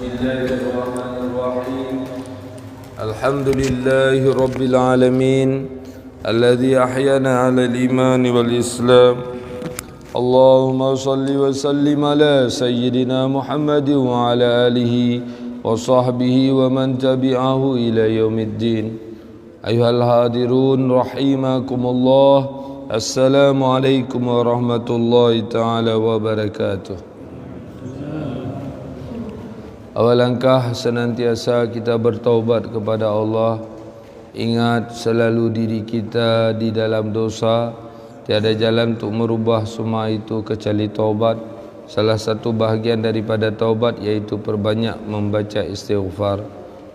Bismillahirrahmanirrahim. Alhamdulillahi rabbil alamin alladzi ahyana 'alal iman wal islam. Allahumma salli wa sallim ala sayyidina Muhammad wa ala alihi wa sahbihi wa man tabi'ahu ila yaumiddin. Ayuhal hadirun rahimakumullah. Assalamualaikum warahmatullahi taala wabarakatuh. Awal langkah senantiasa kita bertaubat kepada Allah. Ingat selalu diri kita di dalam dosa. Tiada jalan untuk merubah semua itu kecuali taubat. Salah satu bahagian daripada taubat iaitu perbanyak membaca istighfar.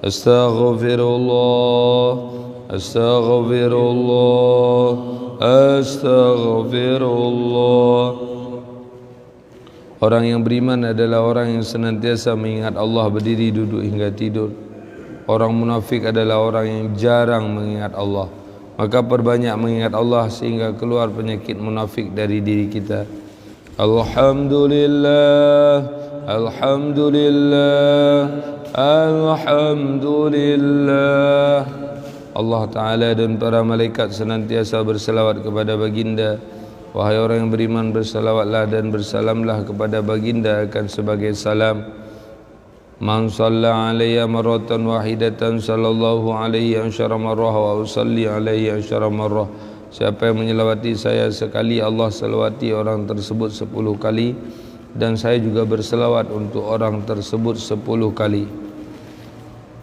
Astaghfirullah, astaghfirullah, astaghfirullah. Orang yang beriman adalah orang yang senantiasa mengingat Allah berdiri, duduk hingga tidur. Orang munafik adalah orang yang jarang mengingat Allah. Maka perbanyak mengingat Allah sehingga keluar penyakit munafik dari diri kita. Alhamdulillah, alhamdulillah, alhamdulillah. Allah Ta'ala dan para malaikat senantiasa berselawat kepada baginda. Wahai orang yang beriman, bersalawatlah dan bersalamlah kepada baginda akan sebagai salam. Man shalla alayya marratan wahidatan sallallahu alaihi ansyara marrah wa usalli alaihi ansyara marrah. Siapa yang menyelawati saya sekali, Allah selawati orang tersebut 10 kali, dan saya juga berselawat untuk orang tersebut 10 kali.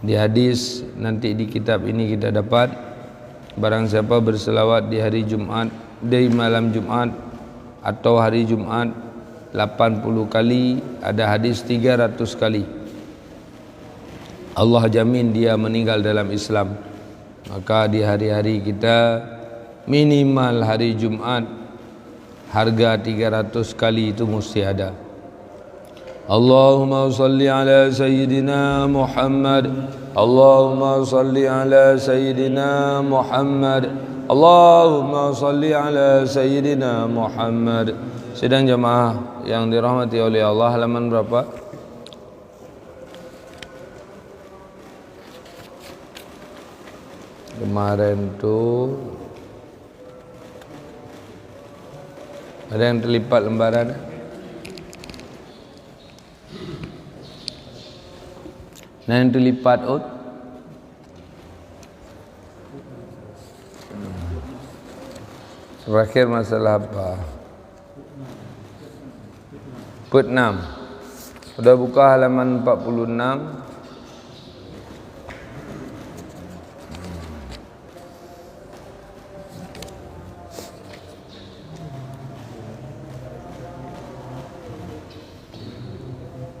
Di hadis nanti di kitab ini kita dapat, barang siapa berselawat di hari Jumat, di malam Jumat atau hari Jumat 80 kali, ada hadis 300 kali, Allah jamin dia meninggal dalam Islam. Maka di hari-hari kita minimal hari Jumat harga 300 kali itu mesti ada. Allahumma salli ala sayyidina Muhammad, Allahumma salli ala sayyidina Muhammad, Allahumma salli ala sayyidina Muhammad. Sidang jamaah yang dirahmati oleh Allah, halaman berapa? Kemarin tu ada yang terlipat lembaran. Nah, yang terlipat out. Terakhir masalah apa? Put 6. Sudah buka halaman 46.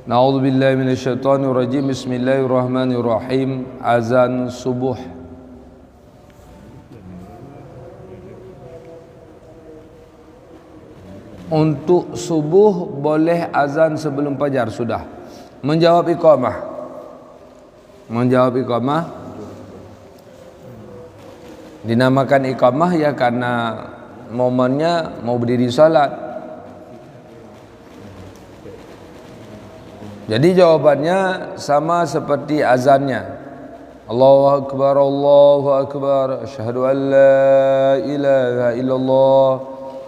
Na'udzubillahi minasyaitonirrajim. Bismillahirrahmanirrahim. Azan subuh. Untuk subuh boleh azan sebelum fajar sudah. Menjawab iqamah. Menjawab iqamah dinamakan iqamah ya karena momennya mau berdiri salat. Jadi jawabannya sama seperti azannya. Allahu akbar, Allahu akbar, asyhadu an la ilaha illallah,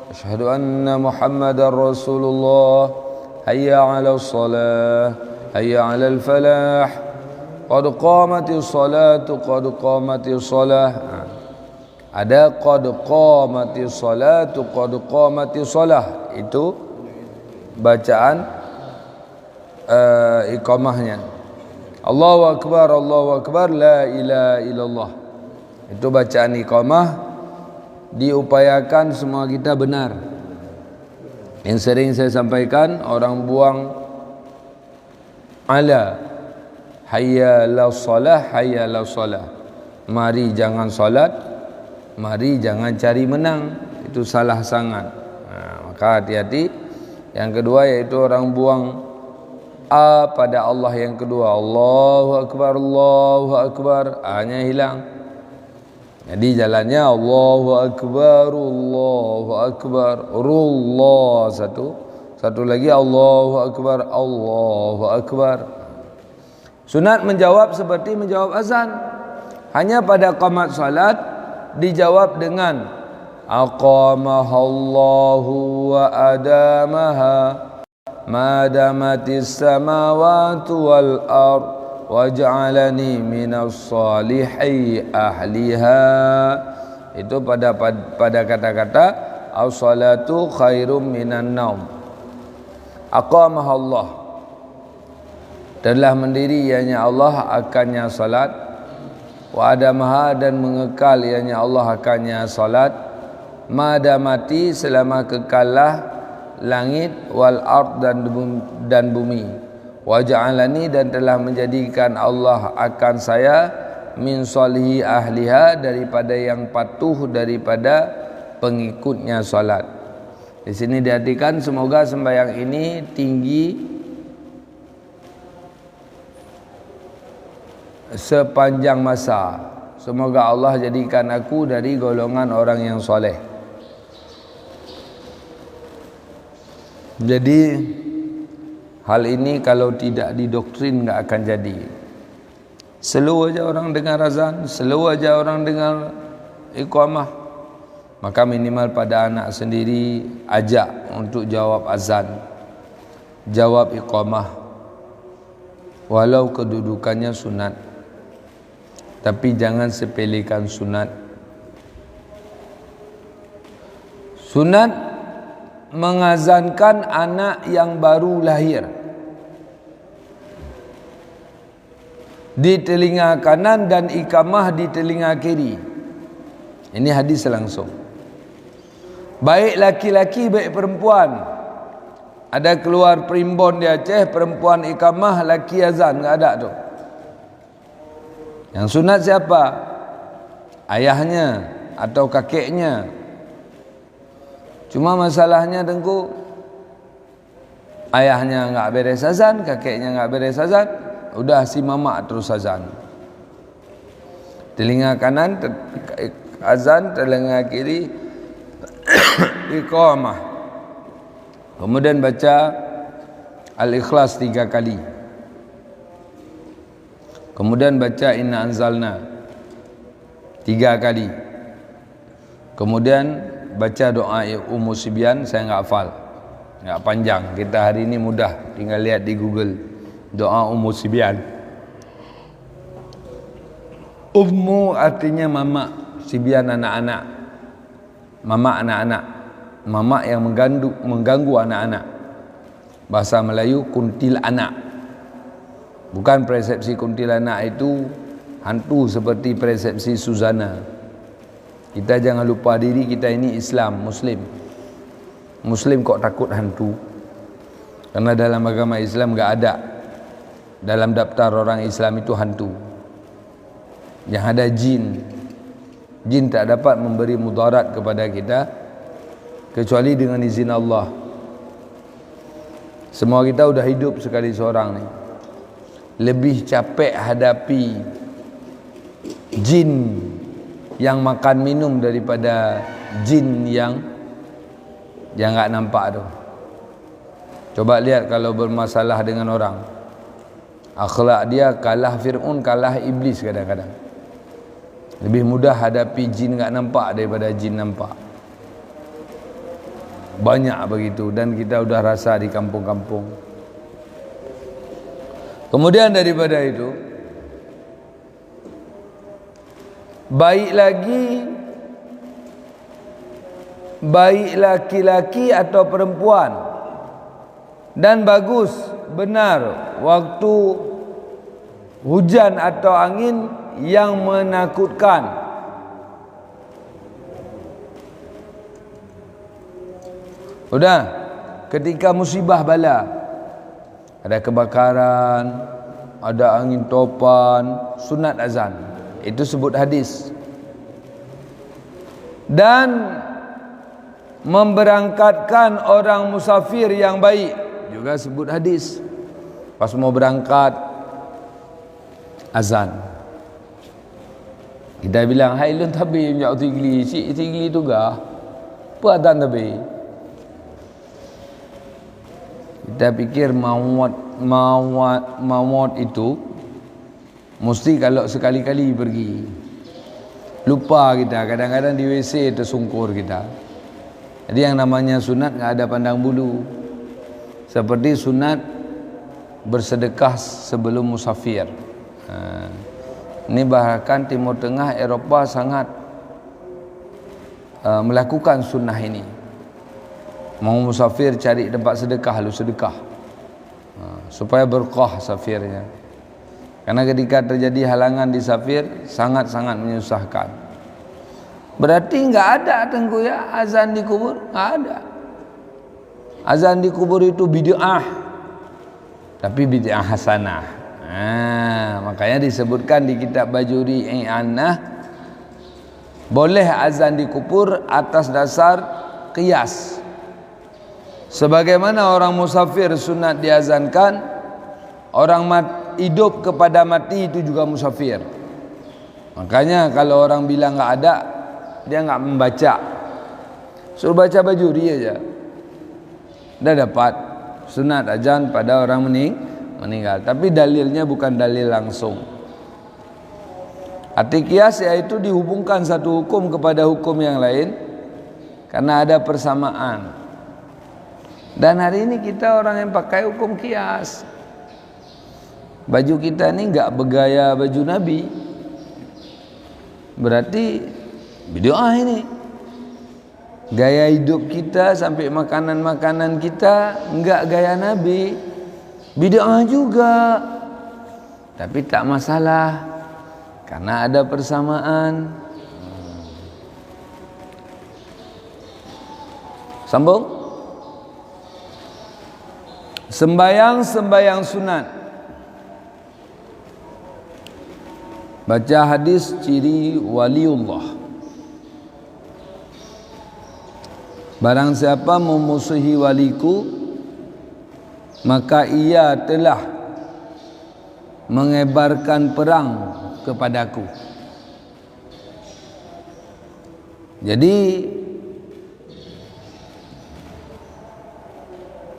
asyhadu anna Muhammadar Rasulullah, hayya 'alas shalah, hayya 'alal falah, qad qamatis salatu, qad qamatis salah. Ada qad qamatis salatu, qad qamatis salah. Itu bacaan iqamahnya. Allahu akbar, Allahu akbar, la ilaha illallah. Itu bacaan iqamah. Diupayakan semua kita benar. Yang sering saya sampaikan, orang buang ala, hayya la salah, hayya la salah. Mari jangan salat, mari jangan cari menang. Itu salah sangat. Maka hati-hati. Yang kedua yaitu orang buang A pada Allah yang kedua. Allahu akbar, Allahu akbar, A-nya hilang. Jadi jalannya Allahu akbar, Allahu akbar, Rullah satu lagi Allahu akbar, Allahu akbar. Sunat menjawab seperti menjawab azan. Hanya pada qamat salat dijawab dengan aqamahallahu wa adamaha ma damatis samawati wal ard waj'alani minas salihi ahliha. Itu pada kata-kata as-salatu khairum minan naum. Aqamahallah, telah mendiri ianya Allah akannya salat, wa adamaha, dan mengekal ianya Allah akannya salat, madamati, selama kekallah langit, wal ard, dan bumi, wa ja'alani, dan telah menjadikan Allah akan saya, min salihi ahliha, daripada yang patuh daripada pengikutnya salat. Di sini diartikan semoga sembahyang ini tinggi sepanjang masa. Semoga Allah jadikan aku dari golongan orang yang soleh. Jadi hal ini kalau tidak didoktrin enggak akan jadi. Slow aja orang dengar azan, slow aja orang dengar iqamah. Maka minimal pada anak sendiri ajak untuk jawab azan, jawab iqamah, walau kedudukannya sunat. Tapi jangan sepelekan sunat. Sunat mengazankan anak yang baru lahir di telinga kanan dan iqamah di telinga kiri. Ini hadis langsung. Baik laki-laki baik perempuan. Ada keluar primbon di Aceh, perempuan iqamah, laki azan, enggak ada tu. Yang sunat siapa? Ayahnya atau kakeknya. Cuma masalahnya Tengku, ayahnya enggak beres azan, kakeknya enggak beres azan, udah si mama terus azan. Telinga kanan azan, telinga kiri iqamah. Kemudian baca Al-Ikhlas 3 kali. Kemudian baca Inna Anzalna 3 kali. Kemudian baca doa Ummu Sibyan, saya enggak hafal, enggak panjang. Kita hari ini mudah, tinggal lihat di Google doa Ummu Sibyan. Ummu artinya mama, Sibyan anak-anak. Mama anak-anak, mama yang mengganggu anak-anak. Bahasa Melayu kuntil anak. Bukan persepsi kuntilanak itu hantu seperti persepsi Suzana. Kita jangan lupa diri kita ini Islam, Muslim. Muslim kok takut hantu? Karena dalam agama Islam enggak ada dalam daftar orang Islam itu hantu. Yang ada jin. Jin tak dapat memberi mudarat kepada kita kecuali dengan izin Allah. Semua kita sudah hidup sekali seorang ni. Lebih capek hadapi jin yang makan minum daripada jin yang enggak nampak tu. Coba lihat kalau bermasalah dengan orang, akhlak dia kalah Fir'aun, kalah iblis kadang-kadang. Lebih mudah hadapi jin enggak nampak daripada jin nampak. Banyak begitu, dan kita sudah rasa di kampung-kampung. Kemudian daripada itu, baik laki-laki atau perempuan, dan bagus benar waktu hujan atau angin yang menakutkan. Sudah, ketika musibah bala, ada kebakaran, ada angin topan, sunat azan. Itu sebut hadis. Dan memberangkatkan orang musafir yang baik juga sebut hadis. Pas mau berangkat azan. Kita bilang, hai lun tabi minyak tigli, si tigli tu gah. Apa azan tabi? Kita pikir maut itu Mesti kalau sekali-kali pergi. Lupa kita, kadang-kadang di WC tersungkur kita. Jadi yang namanya sunat enggak ada pandang bulu. Seperti sunat bersedekah sebelum musafir. Ini bahkan Timur Tengah, Eropah sangat melakukan sunnah ini. Mau musafir cari tempat sedekah, lu sedekah supaya berkah safirnya. Karena ketika terjadi halangan di safir sangat-sangat menyusahkan. Berarti enggak ada tengku ya azan di kubur, enggak ada. Azan di kubur itu bid'ah, tapi bid'ah hasanah. Makanya disebutkan di kitab Bajuri I'anah, boleh azan di kubur atas dasar qiyas. Sebagaimana orang musafir sunat diazankan, orang hidup kepada mati itu juga musafir. Makanya kalau orang bilang enggak ada, dia enggak membaca. Suruh baca Bajuri aja, dah dapat sunat azan pada orang meninggal. Tapi dalilnya bukan dalil langsung. Arti kias yaitu dihubungkan satu hukum kepada hukum yang lain karena ada persamaan. Dan hari ini kita orang yang pakai hukum kias. Baju kita ni enggak bergaya baju Nabi, berarti bid'ah ini. Gaya hidup kita sampai makanan-makanan kita enggak gaya Nabi, bid'ah juga. Tapi tak masalah karena ada persamaan. Sambung. Sembayang sunat. Baca hadis ciri waliullah. Barang siapa memusuhi waliku, maka ia telah mengebarkan perang kepadaku. Jadi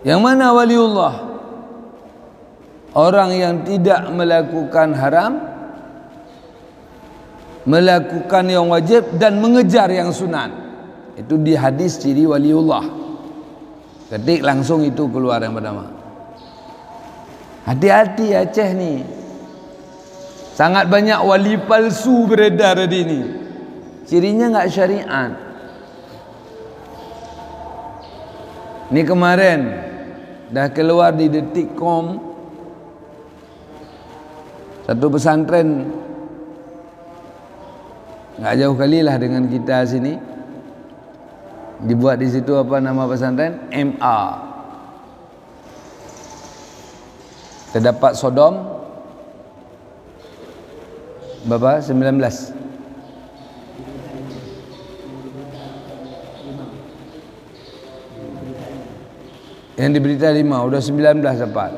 yang mana waliullah? Orang yang tidak melakukan haram, melakukan yang wajib dan mengejar yang sunat. Itu di hadis ciri waliullah. Ketik langsung itu keluar yang pertama. Hati-hati Aceh ni, sangat banyak wali palsu beredar di ni. Cirinya enggak syariat. Ni kemarin dah keluar di Detikcom satu pesantren enggak jauh kali lah dengan kita sini, dibuat di situ apa nama pesantren? MA. Terdapat Sodom berapa? 19. Yang diberita 5, udah 19 dapat.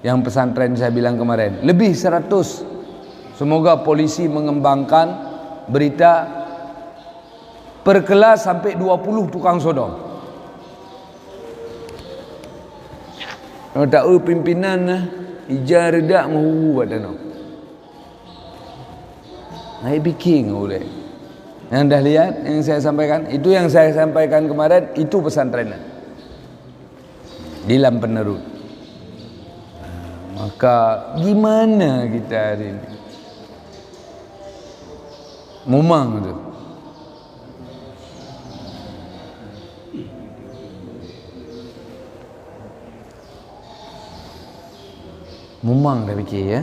Yang pesantren saya bilang kemarin, lebih 100. Semoga polisi mengembangkan berita per kelas sampai 20 tukang sodom. Kalau tak pimpinan ijar redak mahu buat dano. Naik biking boleh. Yang dah lihat yang saya sampaikan, itu yang saya sampaikan kemarin, itu pesantren Dilam Penerut. Maka gimana kita hari ini? Mumang tu. Mumang dah fikir ya.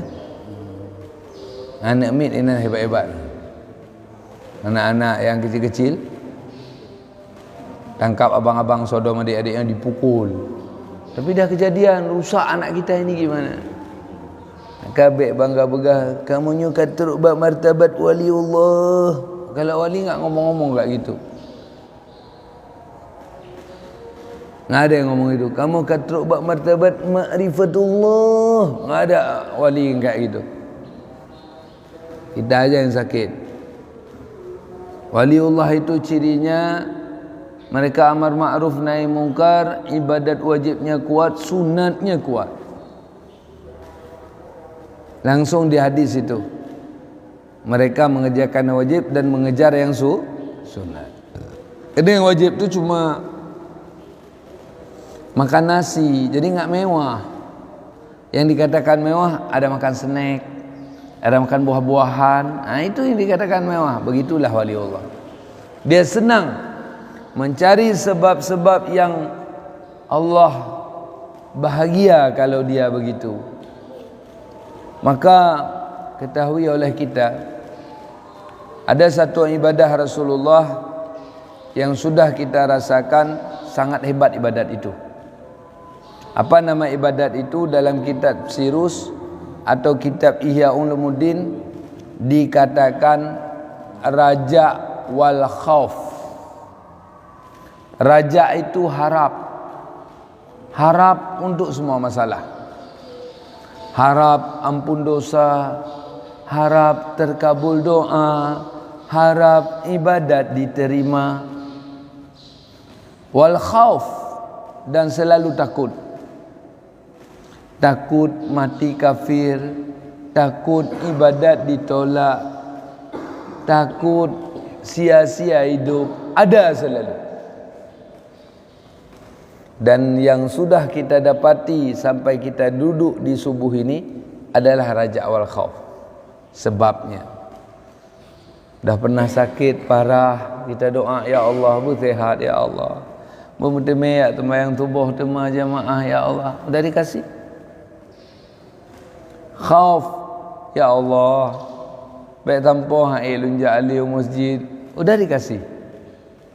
Anak mit ini hebat-hebat. Anak-anak yang kecil-kecil tangkap abang-abang Sodom, adik-adik yang dipukul. Tapi dah kejadian, rusak anak kita ini gimana? Kabek bangga begah, kamu nyukat teruk bab martabat waliullah. Kalau wali enggak ngomong-ngomong enggak gitu. Enggak ada yang ngomong itu. Kamu katruk bab martabat ma'rifatullah. Enggak ada wali enggak gitu. Kita aja yang sakit. Waliullah itu cirinya mereka amar ma'ruf nahi mungkar, ibadat wajibnya kuat, sunatnya kuat. Langsung di hadis itu. Mereka mengerjakan yang wajib dan mengejar yang sunat. Jadi yang wajib itu cuma makan nasi, jadi enggak mewah. Yang dikatakan mewah ada makan snack, ada makan buah-buahan. Nah, itu yang dikatakan mewah. Begitulah waliullah. Dia senang mencari sebab-sebab yang Allah bahagia kalau dia begitu. Maka ketahui oleh kita, ada satu ibadah Rasulullah yang sudah kita rasakan sangat hebat ibadat itu. Apa nama ibadat itu? Dalam kitab Sirus atau kitab Ihya Ulumuddin dikatakan raja wal khauf. Raja itu harap. Harap untuk semua masalah. Harap ampun dosa, harap terkabul doa, harap ibadat diterima. Wal khauf, dan selalu takut. Takut mati kafir, takut ibadat ditolak, takut sia-sia hidup, ada selalu. Dan yang sudah kita dapati sampai kita duduk di subuh ini adalah raja wal khauf. Sebabnya dah pernah sakit parah, kita doa, ya Allah bersehat, ya Allah memutemeyak temayang tubuh tema jamaah, ya Allah udah dikasih. Khauf, ya Allah baik tanpa hai lunjak alih masjid, udah dikasih.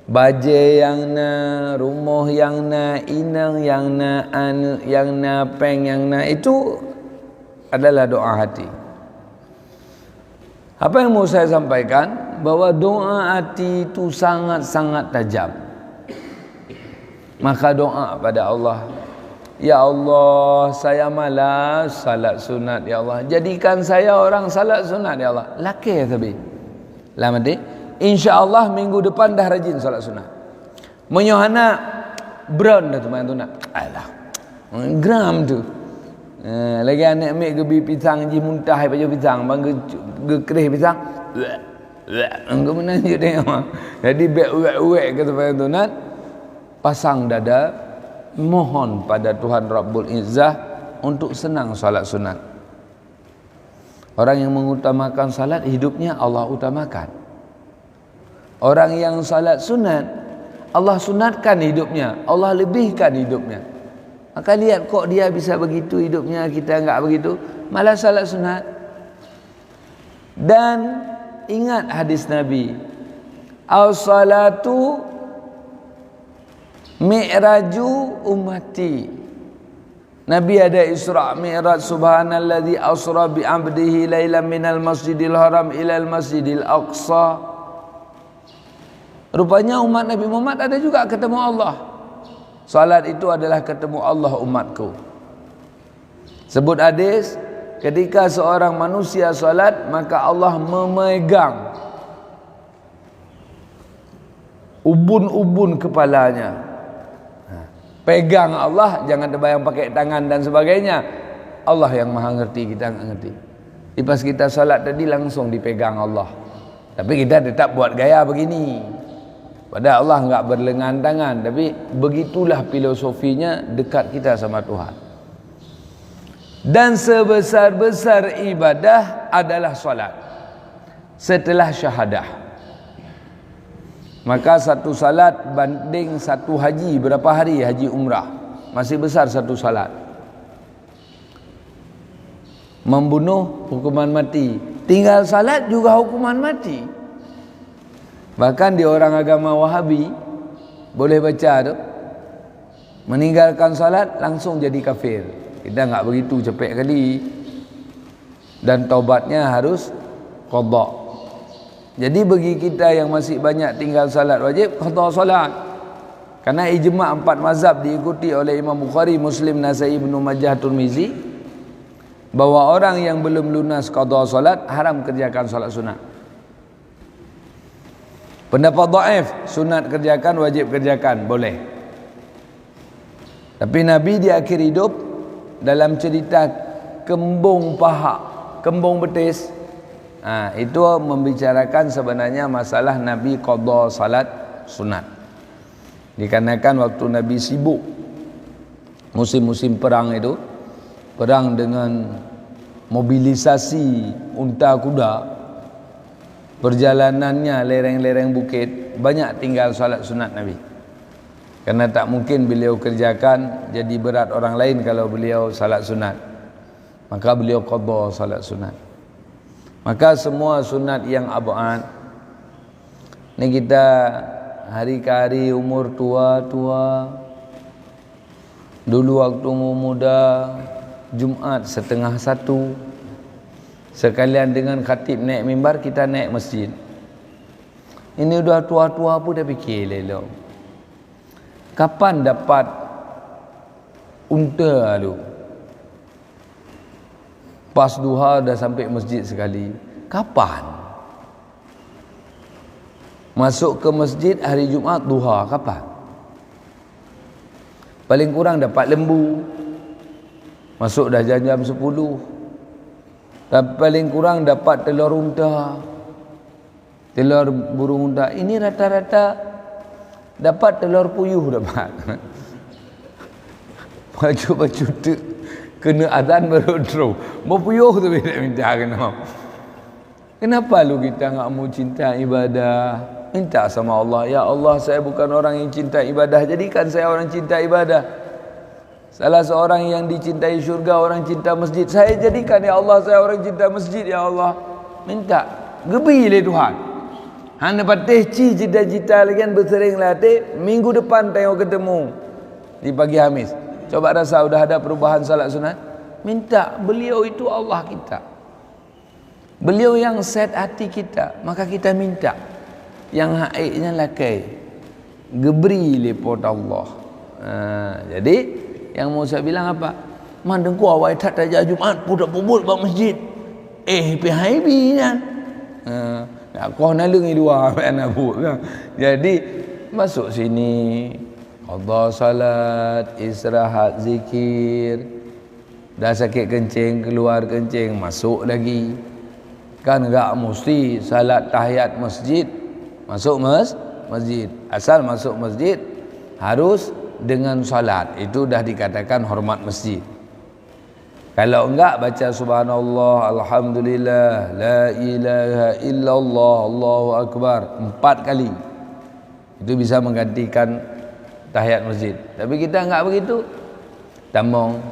Baje yang na, rumah yang na, inang yang na, anu yang na, peng yang na, itu adalah doa hati. Apa yang mau saya sampaikan? Bahwa doa hati itu sangat-sangat tajam. Maka doa pada Allah, ya Allah saya malas salat sunat, ya Allah jadikan saya orang salat sunat, ya Allah. Laki tapi lama deh. InsyaAllah minggu depan dah rajin salat sunat. Menyohana brown dah tu main tu nak. Alah, gram tu. Lagi anak ambil gebi pisang ji muntah baju pisang, bang kerih pisang. Engkau menanjuk dia. Jadi bek kata main tu nak. Pasang dada, mohon pada Tuhan Rabbul Izzah untuk senang salat sunat. Orang yang mengutamakan salat, hidupnya Allah utamakan. Orang yang salat sunat, Allah sunatkan hidupnya, Allah lebihkan hidupnya. Maka lihat kok dia bisa begitu hidupnya, kita enggak begitu, malah salat sunat. Dan ingat hadis Nabi, as-salatu mi'raju ummati. Nabi ada Isra Mi'raj, subhanalladzi asra bi 'abdihi lailan minal masjidil haram ilal masjidil aqsa. Rupanya umat Nabi Muhammad ada juga ketemu Allah. Salat itu adalah ketemu Allah umatku. Sebut hadis, ketika seorang manusia salat, maka Allah memegang ubun-ubun kepalanya. Pegang Allah, jangan terbayang pakai tangan dan sebagainya. Allah yang maha ngerti, kita enggak ngerti. Pas kita salat tadi langsung dipegang Allah. Tapi kita tetap buat gaya begini. Padahal Allah enggak berlengan tangan, tapi begitulah filosofinya dekat kita sama Tuhan. Dan sebesar-besar ibadah adalah salat setelah syahadah. Maka satu salat banding satu haji, berapa hari haji umrah, masih besar satu salat. Membunuh hukuman mati, tinggal salat juga hukuman mati. Bahkan di orang agama Wahabi boleh baca tu, meninggalkan salat langsung jadi kafir. Kita enggak begitu cepet kali. Dan taubatnya harus qada. Jadi bagi kita yang masih banyak tinggal salat wajib, qada salat. Karena ijma' 4 mazhab diikuti oleh Imam Bukhari, Muslim, Nasai, Ibnu Majah, Tirmizi, bahwa orang yang belum lunas qada salat haram kerjakan salat sunat. Pendapat dhaif, sunat kerjakan, wajib kerjakan, boleh. Tapi Nabi di akhir hidup dalam cerita kembung paha kembung betis. Itu membicarakan sebenarnya masalah Nabi qada salat sunat. Dikarenakan waktu Nabi sibuk musim-musim perang itu, perang dengan mobilisasi unta kuda, perjalanannya lereng-lereng bukit, banyak tinggal salat sunat Nabi. Karena tak mungkin beliau kerjakan, jadi berat orang lain kalau beliau salat sunat. Maka beliau qada salat sunat. Maka semua sunat yang abad, ni kita hari ke hari umur tua-tua, dulu waktu muda, Jumaat 12:30, sekalian dengan khatib naik mimbar, kita naik masjid. Ini udah tua-tua pun dah fikir lelok, kapan dapat unta tu? Pas duha dah sampai masjid sekali. Kapan? Masuk ke masjid hari Jumaat duha, kapan? Paling kurang dapat lembu. Masuk dah jam 10. Dan paling kurang dapat telur unta. Telur burung unta. Ini rata-rata dapat telur puyuh dapat. Baju-baju tu kena azan baru terus. Mau puyuh tu bila minta kena. Kenapa lu kita enggak mau cinta ibadah? Minta sama Allah, ya Allah, saya bukan orang yang cinta ibadah, jadikan saya orang cinta ibadah. Salah seorang yang dicintai syurga orang cinta masjid, saya jadikan ya Allah saya orang cinta masjid ya Allah. Minta gebi le Tuhan. Han dapat tehci cita-cita lagi kan bersering latih, minggu depan tengok ketemu di pagi Khamis. Coba rasa sudah ada perubahan salat sunat? Minta, beliau itu Allah kita. Beliau yang set hati kita, maka kita minta. Yang haiknya lakai. Gebri lepot Allah. Jadi yang mau saya bilang apa? Mandengku awak tak tajak Jumaat pudak pubul bak masjid. Happy kan. Kau nalungi dua anak bu. Jadi masuk sini, qada salat, istirahat, zikir. Dah sakit kencing, keluar kencing, masuk lagi. Kan enggak mesti salat tahiyat masjid masuk masjid. Asal masuk masjid harus dengan salat. Itu dah dikatakan hormat masjid. Kalau enggak baca subhanallah, alhamdulillah, la ilaha illallah, Allahu akbar 4 kali. Itu bisa menggantikan tahiyat masjid. Tapi kita enggak begitu. Tamong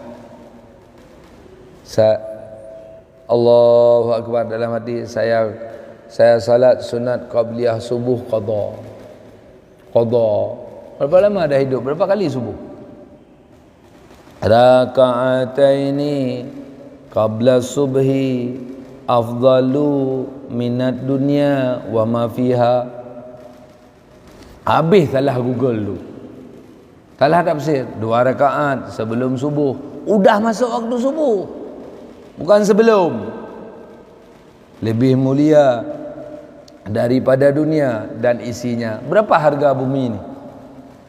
Allahu akbar dalam hati, saya salat sunat qabliyah subuh qada. Berapa lama dah hidup? Berapa kali subuh? Raka'ataini qabla subhi afdalu minat dunya wa ma fiha. Habis salah Google tu. Salah tafsir, 2 rakaat sebelum subuh. Udah masuk waktu subuh. Bukan sebelum. Lebih mulia daripada dunia dan isinya. Berapa harga bumi ini?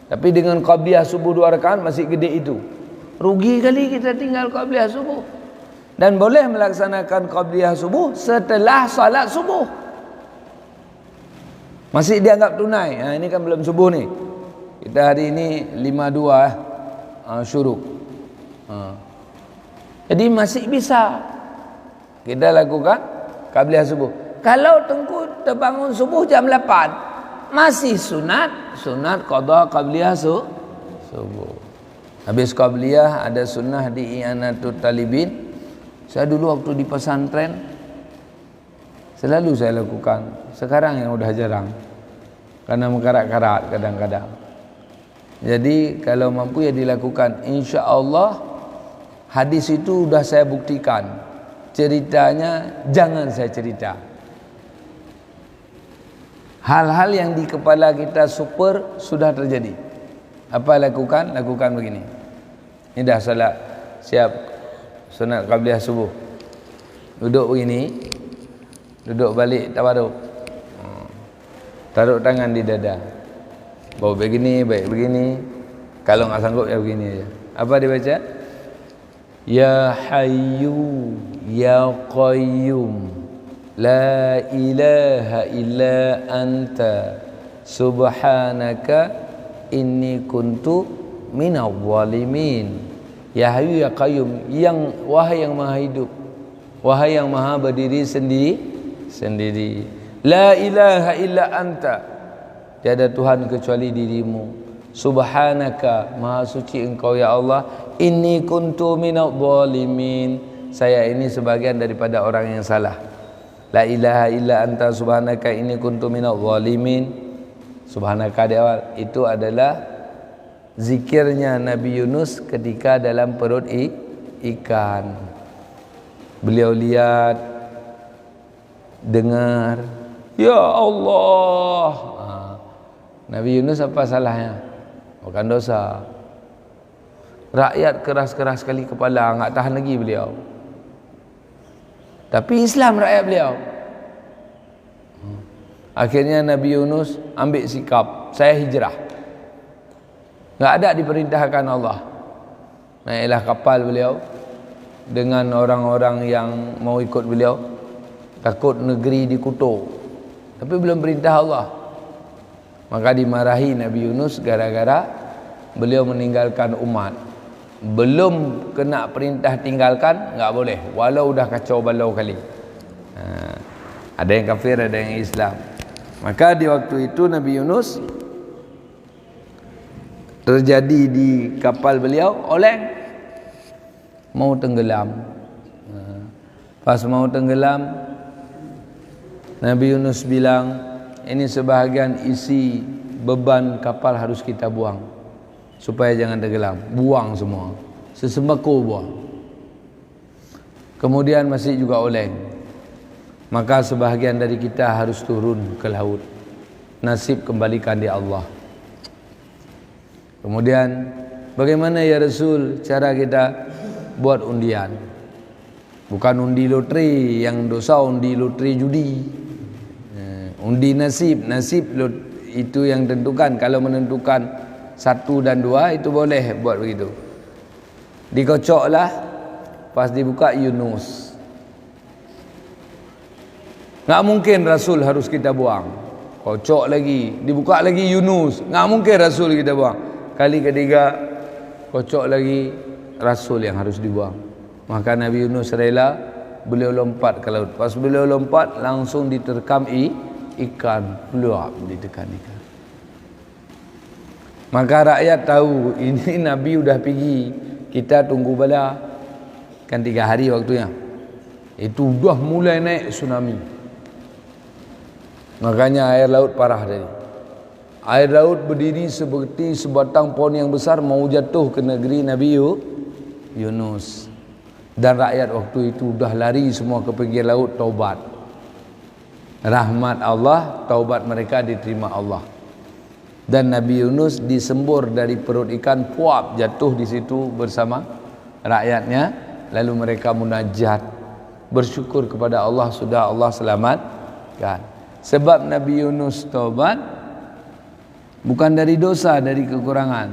Tapi dengan qabliyah subuh 2 rakaat masih gede itu. Rugi kali kita tinggal qabliyah subuh. Dan boleh melaksanakan qabliyah subuh setelah salat subuh. Masih dianggap tunai. Ini kan belum subuh ni. Kita hari ini 5.2 syuruk. Jadi masih bisa kita lakukan qabliyah subuh. Kalau Tengku terbangun subuh jam 8, masih sunat qada qabliyah subuh. Habis qabliyah ada sunnah di I'anatul Talibin. Saya dulu waktu di pesantren selalu saya lakukan. Sekarang yang udah jarang karena mengkarat-karat kadang-kadang. Jadi kalau mampu ya dilakukan. Insya-Allah hadis itu sudah saya buktikan. Ceritanya jangan saya cerita. Hal-hal yang di kepala kita super sudah terjadi. Apa lakukan? Lakukan begini. Ini dah salat, siap sunat qabliyah subuh. Duduk begini. Duduk balik tawaduk. Taruh tangan di dada. Bawa begini, baik begini. Kalau enggak sanggup ya begini aja. Apa dibaca? Ya Hayyu Ya Qayyum La ilaha illa anta subhanaka inni kuntu minadh dhalimin. Ya Hayyu Ya Qayyum, wahai yang maha hidup, wahai yang maha berdiri sendiri. La ilaha illa anta, tiada Tuhan kecuali dirimu. Subhanaka, maha suci engkau ya Allah. Inni kuntu minadh dhalimin, saya ini sebagian daripada orang yang salah. La ilaha illa anta subhanaka inni kuntu minadh dhalimin. Subhanaka di awal itu adalah zikirnya Nabi Yunus ketika dalam perut ikan. Beliau lihat, dengar, ya Allah. Nabi Yunus apa salahnya? Bukan dosa. Rakyat keras-keras sekali kepala, enggak tahan lagi beliau. Tapi Islam rakyat beliau. Akhirnya Nabi Yunus ambil sikap, saya hijrah. Enggak ada diperintahkan Allah. Naiklah kapal beliau dengan orang-orang yang mau ikut beliau. Takut negeri dikutuk. Tapi belum perintah Allah. Maka dimarahi Nabi Yunus gara-gara beliau meninggalkan umat. Belum kena perintah tinggalkan, enggak boleh. Walau dah kacau balau kali. Ada yang kafir, ada yang Islam. Maka di waktu itu Nabi Yunus terjadi di kapal beliau oleng, mau tenggelam. Pas mau tenggelam, Nabi Yunus bilang, ini sebahagian isi beban kapal harus kita buang supaya jangan tenggelam. Buang semua, sesembako buang. Kemudian masih juga oleng. Maka sebahagian dari kita harus turun ke laut. Nasib kembalikan di Allah. Kemudian bagaimana ya Rasul cara kita buat undian? Bukan undi lotre yang dosa, undi lotre judi. Undi nasib. Nasib itu yang tentukan. Kalau menentukan 1 dan 2 itu boleh buat begitu. Dikocoklah, pas dibuka Yunus. Nggak mungkin Rasul harus kita buang. Kocok lagi, dibuka lagi Yunus. Nggak mungkin Rasul kita buang. Kali ketiga, kocok lagi, Rasul yang harus dibuang. Maka Nabi Yunus rela, beliau lompat ke laut. Pas beliau lompat, langsung diterkam ikan. Beliau ditekan ikan. Maka rakyat tahu, ini Nabi udah pergi. Kita tunggu bala. Kan 3 hari waktunya. Itu udah mulai naik tsunami. Makanya air laut parah tadi. Air laut berdiri seperti sebatang pohon yang besar mau jatuh ke negeri Nabi Yunus. Dan rakyat waktu itu dah lari semua ke pinggir laut taubat. Rahmat Allah, taubat mereka diterima Allah. Dan Nabi Yunus disembur dari perut ikan, puap jatuh di situ bersama rakyatnya. Lalu mereka munajat, bersyukur kepada Allah sudah Allah selamatkan. Sebab Nabi Yunus taubat bukan dari dosa, dari kekurangan.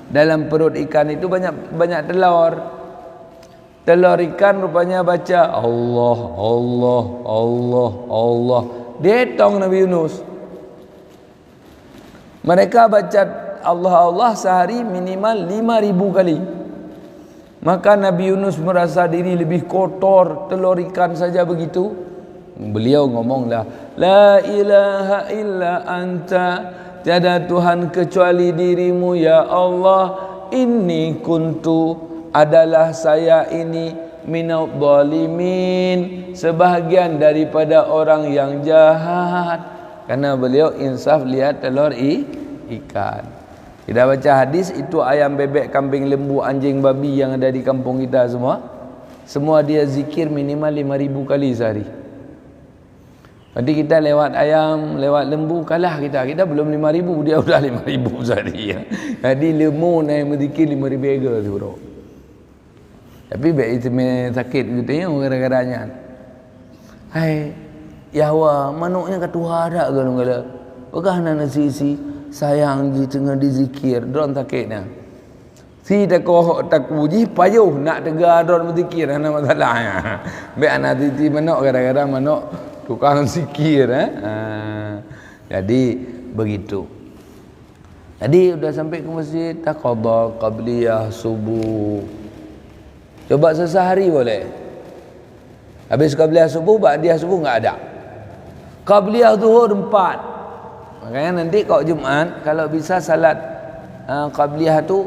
Dalam perut ikan itu banyak telur. Telur ikan rupanya baca Allah, Allah, Allah, Allah. Dihitung Nabi Yunus. Mereka baca Allah, Allah sehari minimal 5.000 kali. Maka Nabi Yunus merasa diri lebih kotor, telur ikan saja begitu. Beliau ngomonglah, la ilaha illa anta, tiada Tuhan kecuali dirimu ya Allah. Inni kuntu, adalah saya ini, minadh dhalimin, sebahagian daripada orang yang jahat. Karena beliau insaf lihat telur ikan. Kita baca hadis itu ayam, bebek, kambing, lembu, anjing, babi yang ada di kampung kita semua dia zikir minimal 5.000 kali sehari. Nanti kita lewat ayam, lewat lembu kalah kita. Kita belum 5.000, dia udah 5.000 sehari ya. Jadi lembu naik berzikir 5.000 ega tu bro. Tapi baik itu sakit gitu ya gara-garanya. Hai Yahwa, manuknya ketua ada ke nunggal. Begah nasi sayang di tengah dizikir, drone sakitnya. Si tak puji payuh nak tegar don berzikir ana masalahnya. Baik anak titi manok kadang-kadang manok tukang zikir Jadi begitu. Jadi sudah sampai ke masjid tak qada qabliyah subuh. Coba sehari boleh. Habis qabliyah subuh, ba'diyah subuh enggak ada. Qabliyah zuhur 4. Makanya nanti kalau Jumaat kalau bisa salat qabliyah tu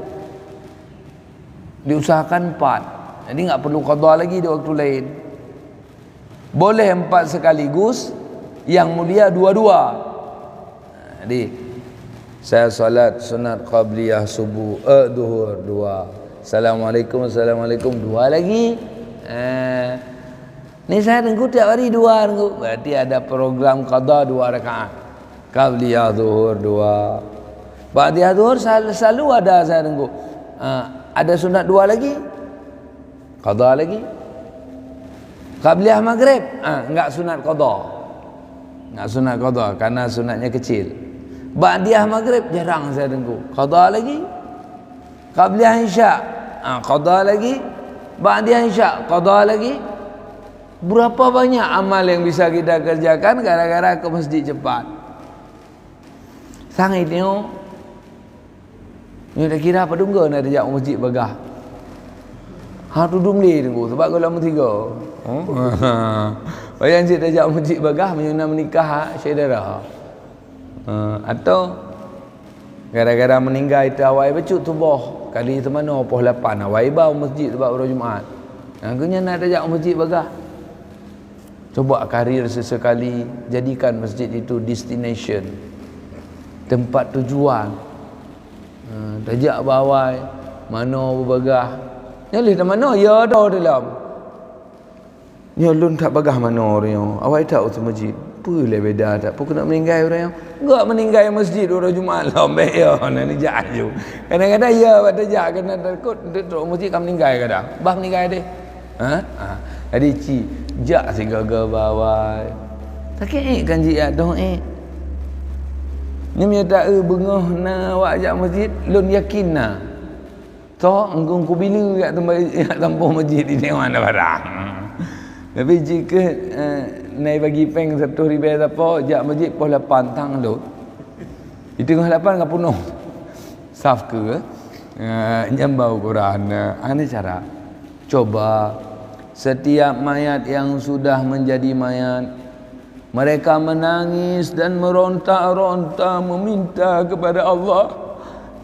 diusahakan 4. Jadi enggak perlu qada lagi di waktu lain. Boleh 4 sekaligus, yang mulia 2-2. Jadi saya salat sunat qabliyah subuh zuhur 2. Assalamualaikum 2 lagi. Ni saya tengok tiap hari 2 tengok. Berarti ada program qada 2 rakaat. Qabliyah zuhur 2. Ba'diyah zuhur selalu ada saya tengok. Ada sunat 2 lagi. Qada lagi. Qabliyah maghrib enggak sunat qada. Enggak sunat qada karena sunatnya kecil. Ba'diyah maghrib jarang saya tengok. Qada lagi. Qabliyah isya qada lagi. Ba'diyah isya qada lagi. Berapa banyak amal yang bisa kita kerjakan gara-gara ke masjid cepat. Sang itu ni dah kira apa dungga nak ajak masjid bagah. Tu dumli tunggu sebab kalau tiga. Bayang cik ajak masjid bagah menyuna menikah saudara. Atau gara-gara meninggal itu awal becut tubuh kali itu mana poh 8 awal bau masjid sebab hari Jumaat. Angkanya nak ajak masjid bagah. Coba karir sesekali jadikan masjid itu destination, tempat tujuan. Tajak bawai mana berbagah. Nyalih dah mana ya dah dalam. Nyalun tak bagah mana orang. Awak tahu tu masjid. Apalah beda tak? Apa nak meninggal orang yang enggak meninggal masjid orang Jumaat lah ambek ya nak jaju. Kadang-kadang ya pada jak kena takut duduk masjid kan meninggal kadang. Bah meninggal deh. Jadi ci jak si gagal bawai. Takik kan ji dah Ni dia tak bengah na awak ajak masjid lun yakin na. Toh engkau bila kat tempat tampung masjid di tengok mana barang. Tapi jika naik bagi peng 1,000 apa ajak masjid pos 8 tang tu. Di tengah 8 enggak penuh. Saf ke nyambau Quran. Ini cara. Coba setiap mayat yang sudah menjadi mayat, mereka menangis dan meronta-ronta meminta kepada Allah,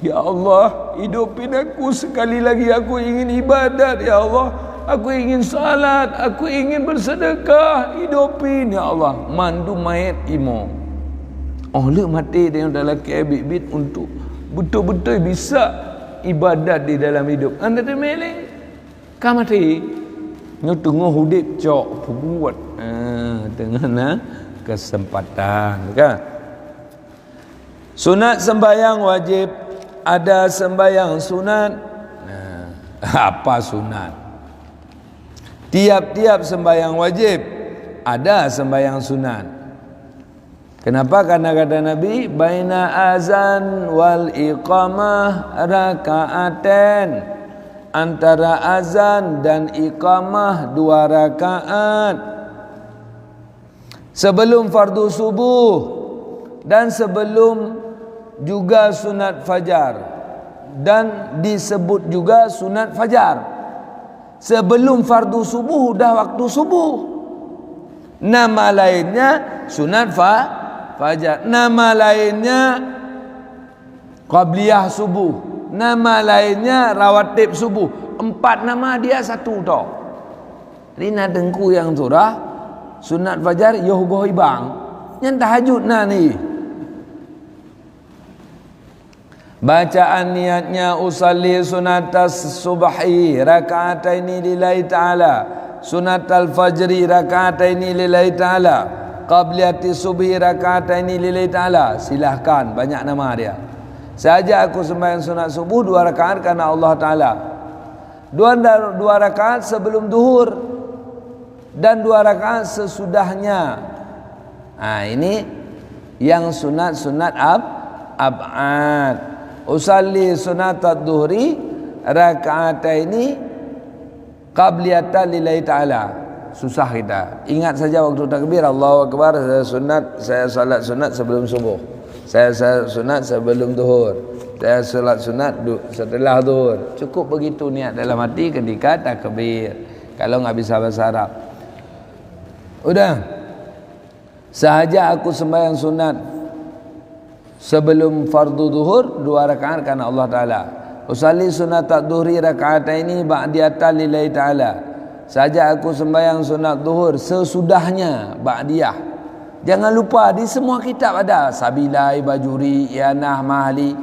ya Allah, hidupin aku sekali lagi, aku ingin ibadat ya Allah, aku ingin salat, aku ingin bersedekah, hidupin ya Allah. Mandu mayat imo le mati dia dalam kebit untuk betul-betul bisa ibadat di dalam hidup. Anda termelek kan mati nyo tengah hudip cok buat dengan kesempatan kan. Sunat sembahyang wajib, ada sembahyang sunat. Apa sunat? Tiap-tiap sembahyang wajib ada sembahyang sunat. Kenapa? Karena kata Nabi, baina azan wal iqamah raka'aten. Antara azan dan iqamah 2 rakaat. Sebelum fardu subuh dan sebelum juga sunat fajar, dan disebut juga sunat fajar. Sebelum fardu subuh dah waktu subuh. Nama lainnya sunat fajar. Nama lainnya qabliyah subuh. Nama lainnya rawatib subuh. 4 nama dia satu tau. Rina dengku yang surah sunat fajar yoh ibang. Yang tahajud na ni. Bacaan niatnya usalli sunatas subhi raka'ataini lillahi ta'ala, sunatal fajri raka'ataini lillahi ta'ala, qabliyati subhi raka'ataini lillahi ta'ala. Silahkan, banyak nama dia. Saja aku sembahyang sunat subuh 2 rakaat karena Allah Ta'ala, 2 rakaat sebelum duhur dan 2 rakaat sesudahnya. Ini yang sunat-sunat ab'ad. Usalli sunatat duhri raka'ataini qabliyatan lillahi ta'ala. Susah kita. Ingat saja waktu takbir Allahu Akbar, saya salat sunat sebelum subuh. Saya sunat sebelum zuhur. Saya salat sunat setelah zuhur. Cukup begitu niat dalam hati ketika takbir. Kalau enggak bisa bahasa Arab. Udah. Sahaja aku sembahyang sunat sebelum fardu zuhur 2 rakaat karena Allah Taala. Usalli sunat adzuhri raka'ataini ba'diyatan lillahi ta'ala. Saja aku sembahyang sunat zuhur sesudahnya ba'diyah. Jangan lupa di semua kitab ada Sabilai, Bajuri, Ianah, Mahli.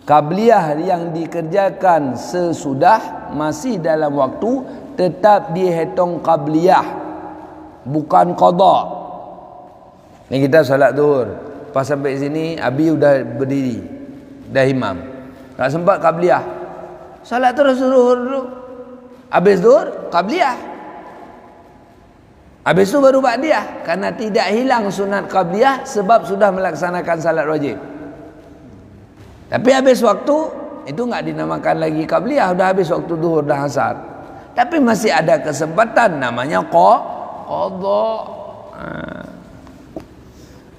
Qabliyah yang dikerjakan sesudah masih dalam waktu tetap dihitung qabliyah, bukan qada. Ni kita solat zuhur. Pas sampai sini Abi udah berdiri, dah imam. Tak sempat qabliyah. Solat terus zuhur dulu. Habis zuhur qabliyah. Habis itu baru ba'diyah, karena tidak hilang sunat qabliyah sebab sudah melaksanakan salat wajib. Tapi habis waktu itu enggak dinamakan lagi qabliyah, sudah habis waktu zuhur dah asar. Tapi masih ada kesempatan namanya qada.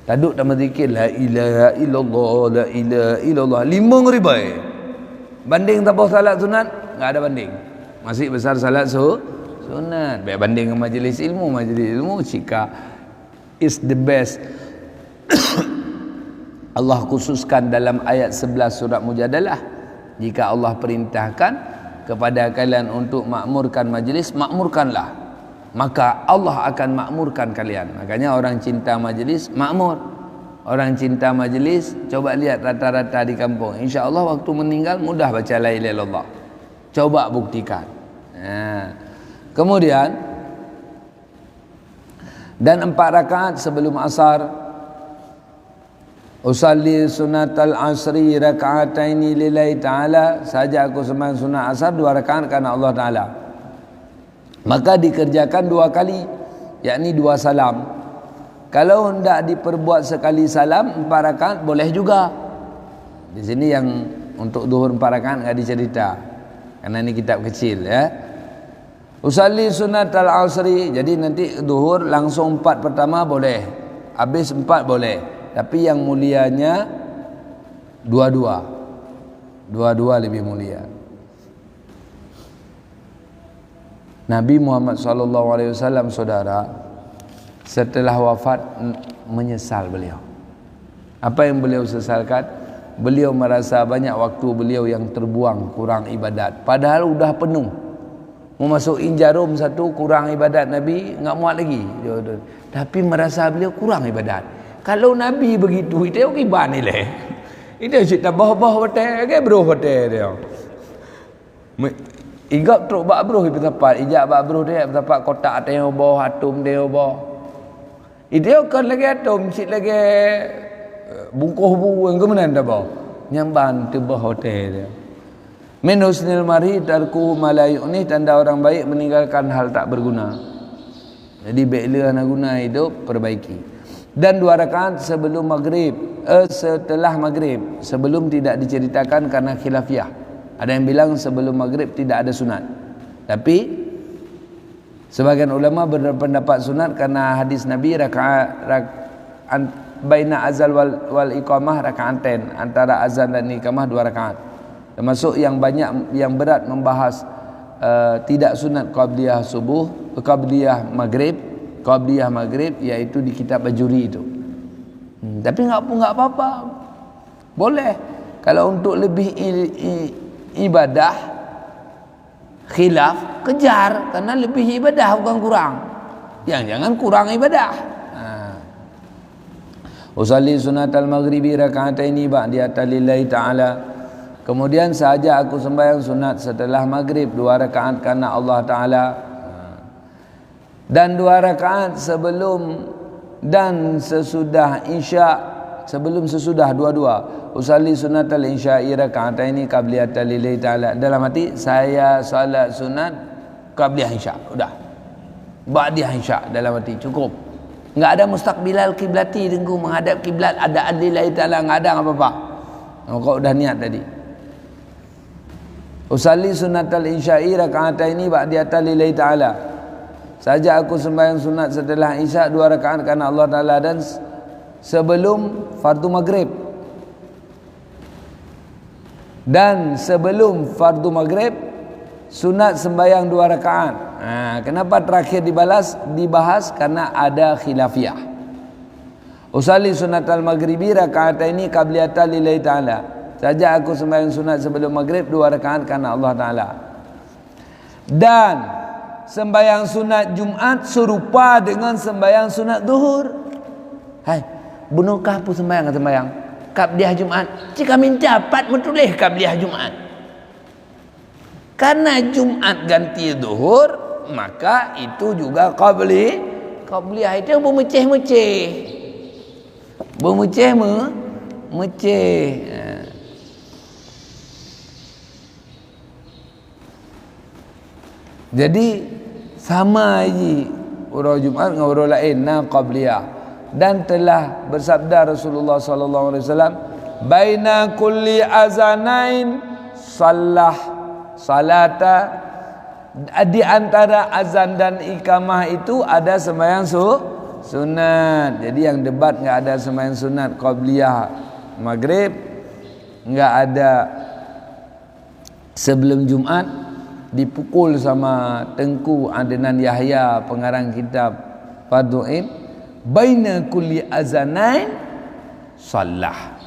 Taduk nama zikir la ilaha illallah, la ilaha illallah 5,000. Banding tabuh salat sunat enggak ada banding. Masih besar salat sunat. Baik banding dengan majlis ilmu cika is the best. Allah khususkan dalam ayat 11 surat Mujadalah, jika Allah perintahkan kepada kalian untuk makmurkan majlis, makmurkanlah, maka Allah akan makmurkan kalian. Makanya orang cinta majlis makmur. Orang cinta majlis, coba lihat rata-rata di kampung, insya-Allah waktu meninggal mudah baca la ilaha illallah. Coba buktikan. Kemudian dan 4 rakaat sebelum asar, usalli sunatal asri raka'ataini lillahi ta'ala. Saja aku sembahyang sunat asar 2 rakaat karena Allah Ta'ala. Maka dikerjakan 2 kali, yakni 2 salam. Kalau hendak diperbuat sekali salam 4 rakaat boleh juga. Di sini yang untuk zuhur 4 rakaat enggak dicerita, karena ini kitab kecil ya. Usalli sunatal asri, jadi nanti zuhur langsung 4 pertama boleh, habis 4 boleh. Tapi yang mulianya dua-dua lebih mulia. Nabi Muhammad SAW saudara, setelah wafat menyesal beliau. Apa yang beliau sesalkan? Beliau merasa banyak waktu beliau yang terbuang, kurang ibadat. Padahal udah penuh. Mau masukin jarum satu, kurang ibadat Nabi, enggak muat lagi. Tapi merasa beliau kurang ibadat. Kalau Nabi begitu, itu okey ban ni leh. Itu cerita bah-bah betul, ke bro betul dia. Igap truk bak bro ibu tapat, ijak bak bro dia tapat kotak dia bawah, atum dia bawah. Itu kan lagi atum, cik lagi bungkuh buang ke mana dah bawah. Nyamban tu bah hotel dia. Min husnil mari tarku malayu ni, tanda orang baik meninggalkan hal tak berguna. Jadi baiklah nak guna hidup, perbaiki. Dan 2 rakaat sebelum maghrib, setelah maghrib, sebelum tidak diceritakan karena khilafiyah. Ada yang bilang sebelum maghrib tidak ada sunat, tapi sebagian ulama berpendapat sunat karena hadis Nabi baina azal wal iqamah raka'atain, antara azan dan iqamah 2 rakaat. Termasuk yang banyak, yang berat membahas tidak sunat qabliyah subuh, qabliyah maghrib, iaitu di kitab Bajuri itu. Tapi enggak apa-apa, boleh. Kalau untuk lebih ibadah khilaf, kejar, karena lebih ibadah bukan kurang. Jangan kurang ibadah. Usalli sunatal maghribi raka'ataini ba'diyatan lillahi ta'ala. Kemudian sahaja aku sembahyang sunat setelah maghrib 2 rakaat karena Allah Ta'ala. Dan 2 rakaat sebelum dan sesudah isya, sebelum sesudah dua-dua. Usalli sunatal isya'i raka'ataini qabliyatan lillahi ta'ala. Dalam hati saya salat sunat qabliyah isya, sudah. Ba'diyah isya dalam hati cukup. Enggak ada mustaqbilal kiblati, tengku menghadap kiblat, ada lillahi ta'ala, enggak ada apa-apa. Kau dah niat tadi. Usalli sunnatal isya'i raka'ataini ba'diyata lillahi ta'ala. Saja aku sembahyang sunat setelah isya 2 rakaat karena Allah Ta'ala, dan sebelum fardu maghrib. Dan sebelum fardu maghrib sunat sembahyang 2 rakaat. Kenapa terakhir dibahas? Karena ada khilafiyah. Usalli sunatal maghribi raka'ataini qabliyata lillahi ta'ala. Saja aku sembahyang sunat sebelum maghrib 2 rakaat karena Allah Ta'ala. Dan sembahyang sunat Jumat serupa dengan sembahyang sunat zuhur. Hai, bunukah pun sembahyang qabliyah Jumat. Jika minta dapat menulis qabliyah Jumat. Karena Jumat ganti zuhur, maka itu juga qabliyah itu bermeceh-meceh. Jadi sama aja urang Jumat dengan urang lain qabliyah. Dan telah bersabda Rasulullah sallallahu alaihi wasallam, baina kulli azanain salata, di antara azan dan iqamah itu ada sembahyang sunat. Jadi yang debat enggak ada sembahyang sunat qabliyah maghrib, enggak ada sebelum Jumat. Dipukul sama Tengku Adnan Yahya, pengarang kitab Fardhu'in, baina kulli azanain salah.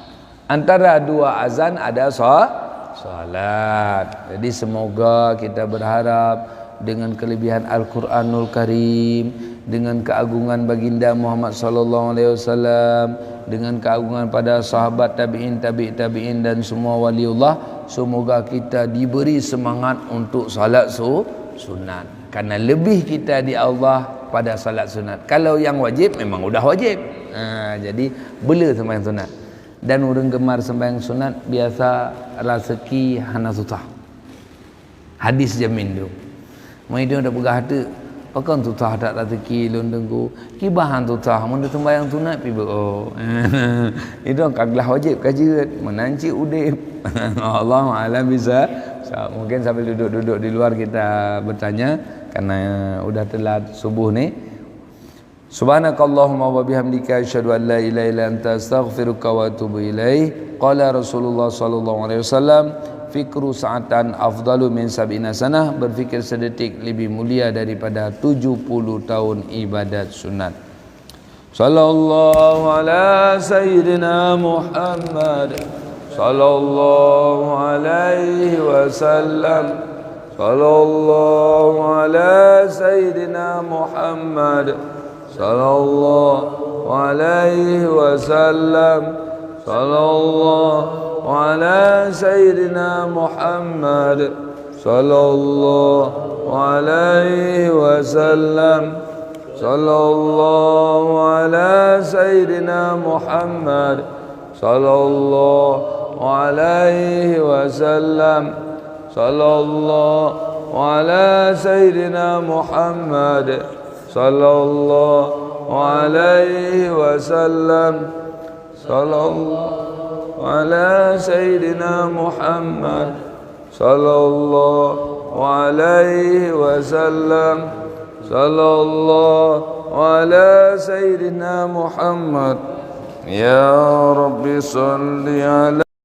Antara 2 azan ada salat. Jadi semoga kita berharap dengan kelebihan Al-Quranul Karim, dengan keagungan baginda Muhammad sallallahu alaihi wasallam, dengan keagungan pada sahabat tabi'in, tabi'in dan semua waliullah, semoga kita diberi semangat untuk salat sunat. Karena lebih kita di Allah pada salat sunat. Kalau yang wajib memang udah wajib. Jadi bela sembahyang sunat. Dan orang gemar sembahyang sunat biasa rezeki hana susah. Hadis jamin tu. Mai dia dah pegah harta. Pakan tutah tak rezeki lundengku. Kibahan tutah mun sembahyang sunat pi itu kaglah wajib kaji menanci udip. Allah alam bisa. Mungkin sambil duduk-duduk di luar kita bertanya karena udah telat subuh ni. Subhanakallahumma wa bihamdika asyhadu an la ilaha illa anta astaghfiruka wa atubu ilaik. Qala Rasulullah sallallahu alaihi wasallam, fikru sa'atan afdalu min sab'ina sanah, berfikir sedetik lebih mulia daripada 70 tahun ibadat sunat. Sallallahu ala sayyidina Muhammad sallallahu alaihi wasallam. Sallallahu ala sayyidina Muhammad sallallahu alaihi wasallam. Sallallahu ala sayyidina Muhammad sallallahu alaihi wasallam. Sallallahu ala sayyidina Muhammad sallallahu alaihi wasallam. Sallallahu ala sayyidina Muhammad sallallahu alaihi wasallam. Sallallahu ala sayyidina Muhammad sallallahu alaihi wasallam. Sallallahu ala sayyidina Muhammad. Ya Rabbi salli ala